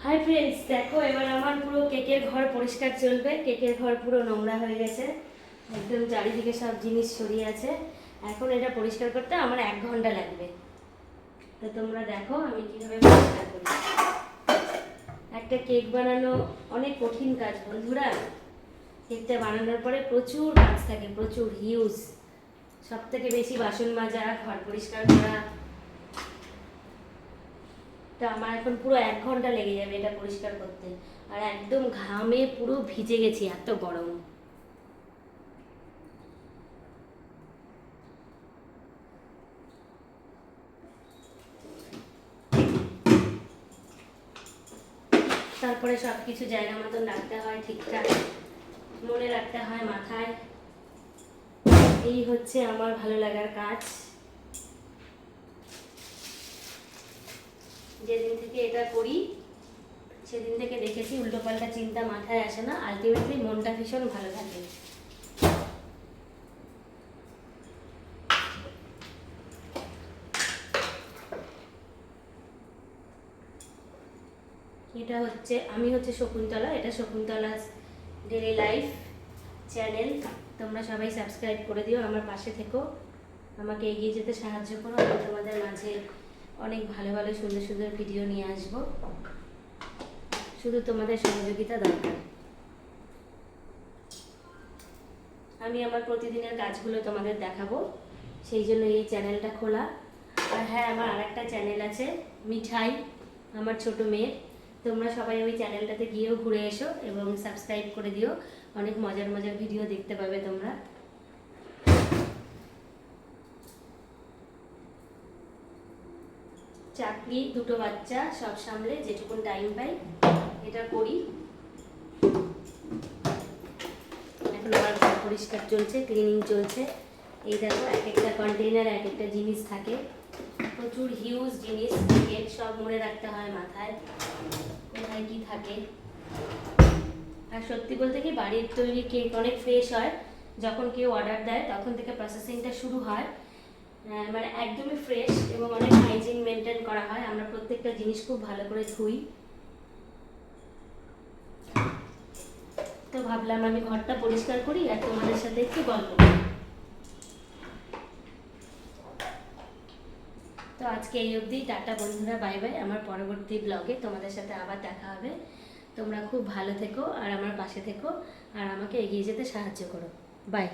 Hi friends, দেখো এবার আমার পুরো কেকের ঘর পরিষ্কার চলবে। কেকের ঘর পুরো নোংরা হয়ে গেছে, একদম চারিদিকে সব জিনিস ছড়িয়ে আছে। এখন এটা পরিষ্কার করতে আমার 1 ঘন্টা লাগবে। তো তোমরা দেখো আমি কিভাবে পরিষ্কার করি। একটা কেক বানানো অনেক কঠিন কাজ বন্ধুরা। কেকটা বানানোর পরে প্রচুর কাজ থাকে, প্রচুর হিউজ। সব থেকে বেশি বাসন মাজা, ঘর পরিষ্কার করা। তো আমার এখন পুরো 1 ঘন্টা লেগে যাবে এটা পরিষ্কার করতে। আর একদম ঘামে পুরো ভিজে গেছি, এত গরম। তারপরে সব কিছু জায়গা মতন রাখতে হয়, ঠিকঠাক মনে রাখতে হয় মাথায়। এই হচ্ছে আমার ভালো লাগার কাজ। যেদিন থেকে এটা করি সেদিন থেকে দেখেছি উল্টোপাল্টা চিন্তা মাথায় আসে না, আলটিমেটলি মনটা ভীষণ ভালো থাকে। এটা হচ্ছে, আমি হচ্ছে শকুন্তলা, এটা শকুন্তলা ডেলি লাইফ চ্যানেল। তোমরা সবাই সাবস্ক্রাইব করে দিও, আমার পাশে থেকো, আমাকে এগিয়ে যেতে সাহায্য করো। আমি তোমাদের মাঝে অনেক ভালো ভালো সুন্দর সুন্দর ভিডিও নিয়ে আসবো, শুধু তোমাদের সহযোগিতা দরকার। আমি আমার প্রতিদিনের কাজগুলো তোমাদের দেখাবো, সেই জন্য এই চ্যানেলটা খোলা। আর হ্যাঁ, আমার আরেকটা চ্যানেল আছে মিঠাই, আমার ছোট মেয়ের। তোমরা সবাই ওই চ্যানেলটাতে গিয়েও ঘুরে এসো এবং সাবস্ক্রাইব করে দিও। অনেক মজার মজার ভিডিও দেখতে পাবে তোমরা। চাকরি, দুটো বাচ্চা, সব সামলে যেটুকুন টাইম পাই এটা করি। এখন আমার ঘর পরিষ্কার চলছে, ক্লিনিং চলছে। এই দেখো, এক একটা কন্টেইনার এক একটা জিনিস থাকে, প্রচুর হিউজ জিনিস। কেক সব মনে রাখতে হয় মাথায়, কোথায় কি থাকে। আর সত্যি বলতে কি, বাড়ির তৈরি কেক অনেক ফ্রেশ হয়। যখন কেউ অর্ডার দেয় তখন থেকে প্রসেসিংটা শুরু হয়, মানে একদমই ফ্রেশ এবং অনেক হাইজিন মেনটেন করা হয়। আমরা প্রত্যেকটা জিনিস খুব ভালো করে ধুই। তো ভাবলাম আমি ঘরটা পরিষ্কার করি আর তোমাদের সাথে একটু গল্প করি। তো আজকে এই অবধি, টাটা বন্ধুরা, বাই বাই। আমার পরবর্তী ব্লগে তোমাদের সাথে আবার দেখা হবে। তোমরা খুব ভালো থেকো আর আমার পাশে থেকো আর আমাকে এগিয়ে যেতে সাহায্য করো। বাই।